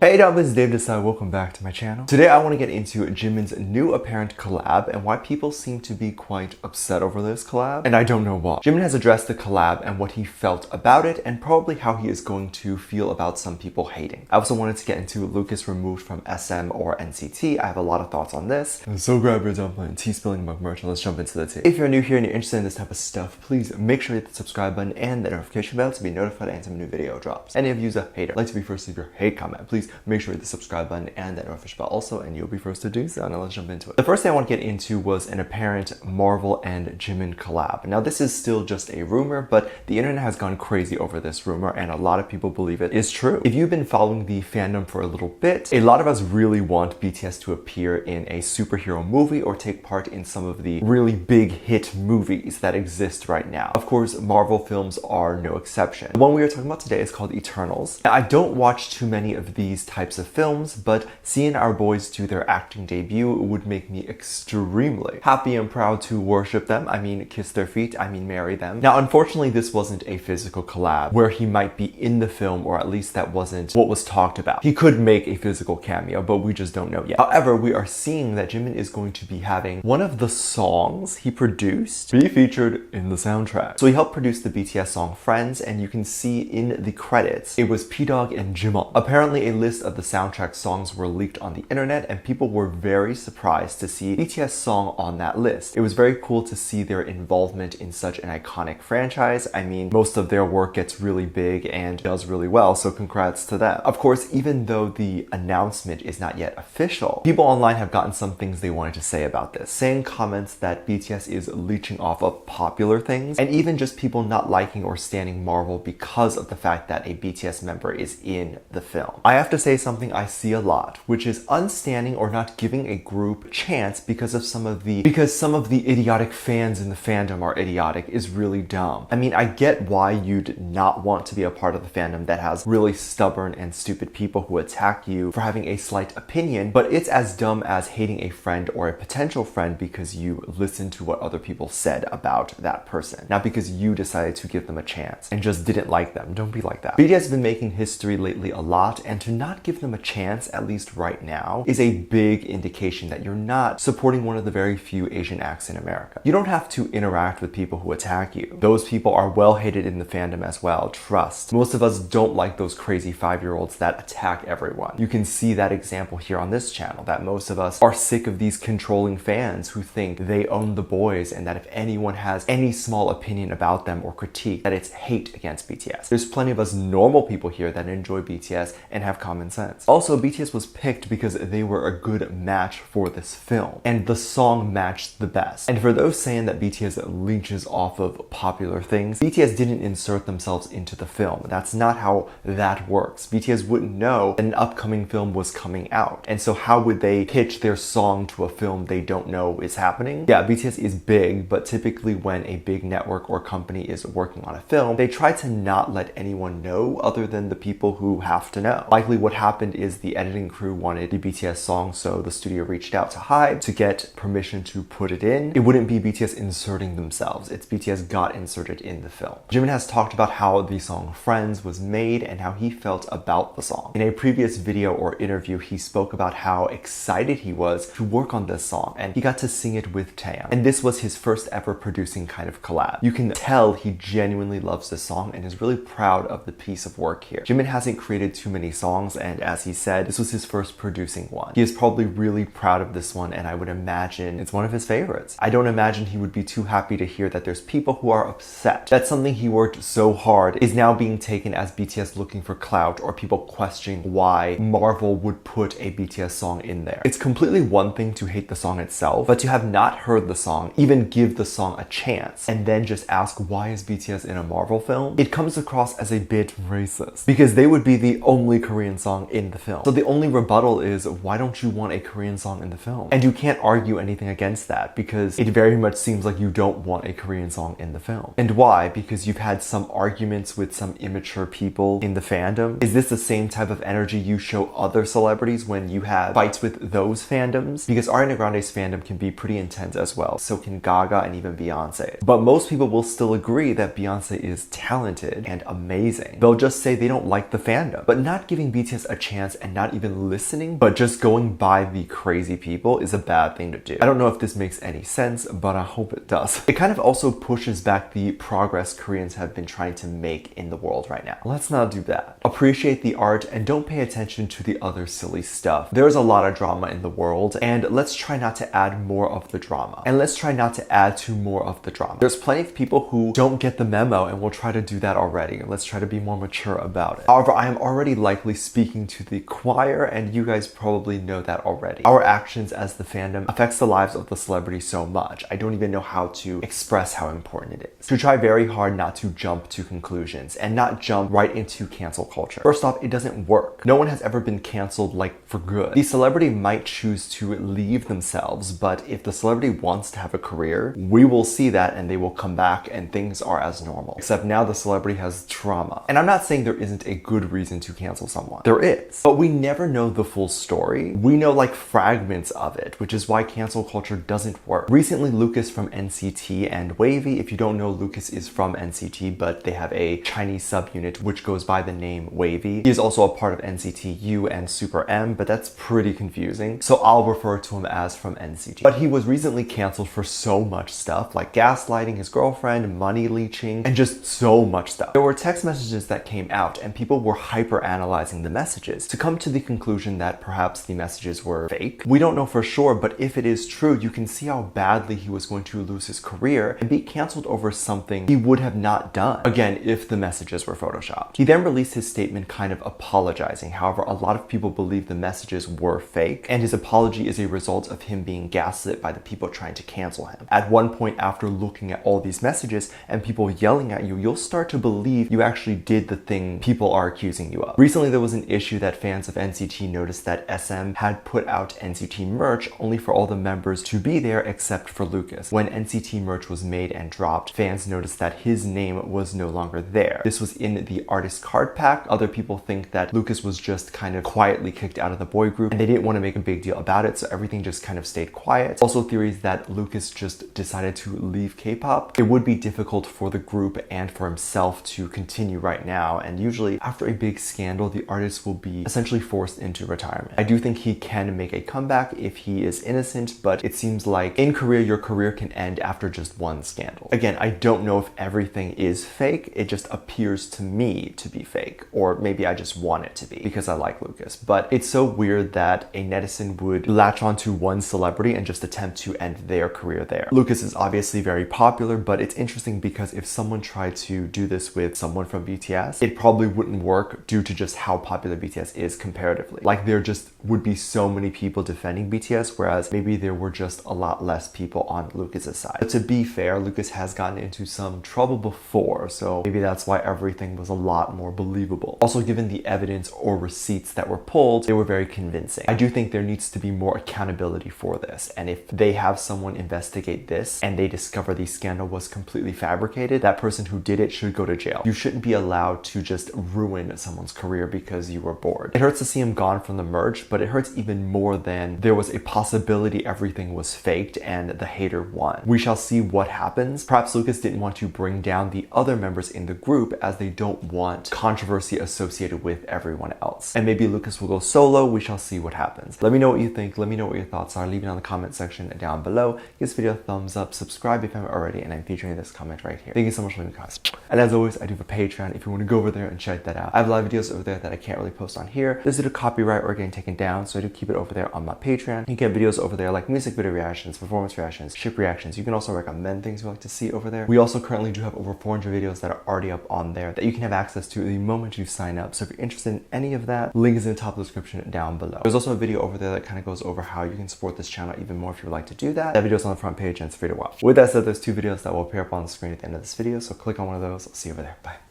Hey up, it's Dave Desai. Welcome back to my channel. Today I want to get into Jimin's new apparent collab and why people seem to be quite upset over this collab, and I don't know why. Jimin has addressed the collab and what he felt about it, and probably how he is going to feel about some people hating. I also wanted to get into Lucas removed from SM or NCT. I have a lot of thoughts on this. So grab your dumpling, tea spilling mug merch, and let's jump into the tea. If you're new here and you're interested in this type of stuff, please make sure you hit the subscribe button and the notification bell to be notified anytime a new video drops. Any of you's a hater, like to be first to leave your hate comment, please make sure you hit the subscribe button and that notification bell also, and you'll be first to do so. Now let's jump into it. The first thing I want to get into was an apparent Marvel and Jimin collab. Now this is still just a rumor, but the internet has gone crazy over this rumor and a lot of people believe it is true. If you've been following the fandom for a little bit, a lot of us really want BTS to appear in a superhero movie or take part in some of the really big hit movies that exist right now. Of course, Marvel films are no exception. The one we are talking about today is called Eternals. Now, I don't watch too many of these types of films, but seeing our boys do their acting debut would make me extremely happy and proud to worship them. I mean, kiss their feet, I mean, marry them. Now, unfortunately, this wasn't a physical collab where he might be in the film, or at least that wasn't what was talked about. He could make a physical cameo, but we just don't know yet. However, we are seeing that Jimin is going to be having one of the songs he produced be featured in the soundtrack. So he helped produce the BTS song Friends, and you can see in the credits, it was P-Dog and Jimin. Apparently, a list of the soundtrack songs were leaked on the internet, and people were very surprised to see BTS song on that list. It was very cool to see their involvement in such an iconic franchise. I mean, most of their work gets really big and does really well, so congrats to them. Of course, even though the announcement is not yet official, people online have gotten some things they wanted to say about this, saying comments that BTS is leeching off of popular things, and even just people not liking or standing Marvel because of the fact that a BTS member is in the film. I have to say something I see a lot, which is unstanding or not giving a group a chance because some of the idiotic fans in the fandom are idiotic is really dumb. I mean, I get why you'd not want to be a part of the fandom that has really stubborn and stupid people who attack you for having a slight opinion, but it's as dumb as hating a friend or a potential friend because you listened to what other people said about that person, not because you decided to give them a chance and just didn't like them. Don't be like that. BTS has been making history lately a lot, and to not give them a chance, at least right now, is a big indication that you're not supporting one of the very few Asian acts in America. You don't have to interact with people who attack you. Those people are well hated in the fandom as well, trust. Most of us don't like those crazy 5-year-olds that attack everyone. You can see that example here on this channel, that most of us are sick of these controlling fans who think they own the boys, and that if anyone has any small opinion about them or critique, that it's hate against BTS. There's plenty of us normal people here that enjoy BTS and have common sense. Also, BTS was picked because they were a good match for this film, and the song matched the best. And for those saying that BTS leeches off of popular things, BTS didn't insert themselves into the film. That's not how that works. BTS wouldn't know that an upcoming film was coming out, and so how would they pitch their song to a film they don't know is happening? Yeah, BTS is big, but typically when a big network or company is working on a film, they try to not let anyone know other than the people who have to know. Likely what happened is the editing crew wanted the BTS song, so the studio reached out to HYBE to get permission to put it in. It wouldn't be BTS inserting themselves, it's BTS got inserted in the film. Jimin has talked about how the song Friends was made and how he felt about the song. In a previous video or interview, he spoke about how excited he was to work on this song, and he got to sing it with Taeyang. And this was his first ever producing kind of collab. You can tell he genuinely loves this song and is really proud of the piece of work here. Jimin hasn't created too many songs, and as he said, this was his first producing one. He is probably really proud of this one, and I would imagine it's one of his favorites. I don't imagine he would be too happy to hear that there's people who are upset that something he worked so hard is now being taken as BTS looking for clout, or people questioning why Marvel would put a BTS song in there. It's completely one thing to hate the song itself, but to have not heard the song, even give the song a chance, and then just ask why is BTS in a Marvel film, it comes across as a bit racist, because they would be the only Korean song in the film. So the only rebuttal is, why don't you want a Korean song in the film? And you can't argue anything against that, because it very much seems like you don't want a Korean song in the film. And why? Because you've had some arguments with some immature people in the fandom. Is this the same type of energy you show other celebrities when you have fights with those fandoms? Because Ariana Grande's fandom can be pretty intense as well. So can Gaga and even Beyonce. But most people will still agree that Beyonce is talented and amazing. They'll just say they don't like the fandom. But not giving BTS BTS a chance and not even listening, but just going by the crazy people is a bad thing to do. I don't know if this makes any sense, but I hope it does. It kind of also pushes back the progress Koreans have been trying to make in the world right now. Let's not do that. Appreciate the art and don't pay attention to the other silly stuff. There's a lot of drama in the world, and let's try not to add more of the drama. And let's try not to add to more of the drama. There's plenty of people who don't get the memo and will try to do that already. Let's try to be more mature about it. However, I am already likely speaking to the choir, and you guys probably know that already. Our actions as the fandom affects the lives of the celebrity so much. I don't even know how to express how important it is. To try very hard not to jump to conclusions and not jump right into cancel culture. First off, it doesn't work. No one has ever been canceled like for good. The celebrity might choose to leave themselves, but if the celebrity wants to have a career, we will see that and they will come back and things are as normal. Except now the celebrity has trauma. And I'm not saying there isn't a good reason to cancel someone. There is. But we never know the full story. We know like fragments of it, which is why cancel culture doesn't work. Recently, Lucas from NCT and Wavy, if you don't know, Lucas is from NCT, but they have a Chinese subunit which goes by the name Wavy. He is also a part of NCT U and Super M, but that's pretty confusing. So I'll refer to him as from NCT. But he was recently canceled for so much stuff, like gaslighting his girlfriend, money leeching, and just so much stuff. There were text messages that came out and people were hyper analyzing the messages to come to the conclusion that perhaps the messages were fake. We don't know for sure, but if it is true, you can see how badly he was going to lose his career and be canceled over something he would have not done. Again, if the messages were photoshopped. He then released his statement kind of apologizing. However, a lot of people believe the messages were fake, and his apology is a result of him being gaslit by the people trying to cancel him. At one point, after looking at all these messages and people yelling at you, you'll start to believe you actually did the thing people are accusing you of. Recently, there was an issue that fans of NCT noticed that SM had put out NCT merch only for all the members to be there except for Lucas. When NCT merch was made and dropped, fans noticed that his name was no longer there. This was in the artist card pack. Other people think that Lucas was just kind of quietly kicked out of the boy group and they didn't want to make a big deal about it, so everything just kind of stayed quiet. Also theories that Lucas just decided to leave K-pop. It would be difficult for the group and for himself to continue right now, and usually after a big scandal, the artist will be essentially forced into retirement. I do think he can make a comeback if he is innocent, but it seems like in Korea, your career can end after just one scandal. Again, I don't know if everything is fake. It just appears to me to be fake, or maybe I just want it to be because I like Lucas. But it's so weird that a netizen would latch onto one celebrity and just attempt to end their career there. Lucas is obviously very popular, but it's interesting because if someone tried to do this with someone from BTS, it probably wouldn't work due to just how popular BTS is comparatively. Like there just would be so many people defending BTS, whereas maybe there were just a lot less people on Lucas's side. But to be fair, Lucas has gotten into some trouble before, so maybe that's why everything was a lot more believable. Also, given the evidence or receipts that were pulled, they were very convincing. I do think there needs to be more accountability for this, and if they have someone investigate this and they discover the scandal was completely fabricated, that person who did it should go to jail. You shouldn't be allowed to just ruin someone's career because you were bored. It hurts to see him gone from the merge, but it hurts even more than there was a possibility everything was faked and the hater won. We shall see what happens. Perhaps Lucas didn't want to bring down the other members in the group as they don't want controversy associated with everyone else. And maybe Lucas will go solo. We shall see what happens. Let me know what you think. Let me know what your thoughts are. Leave it on the comment section down below. Give this video a thumbs up, subscribe if you haven't already, and I'm featuring this comment right here. Thank you so much for leaving comments. And as always, I do have a Patreon if you want to go over there and check that out. I have live videos over there that I can't really post on here. This is due to copyright or getting taken down, so I do keep it over there on my Patreon. You get videos over there like music video reactions, performance reactions, ship reactions. You can also recommend things you like to see over there. We also currently do have over 400 videos that are already up on there that you can have access to the moment you sign up. So if you're interested in any of that, link is in the top of the description down below. There's also a video over there that kind of goes over how you can support this channel even more if you would like to do that. That video's on the front page and it's free to watch. With that said, there's two videos that will appear up on the screen at the end of this video, so click on one of those. I'll see you over there. Bye.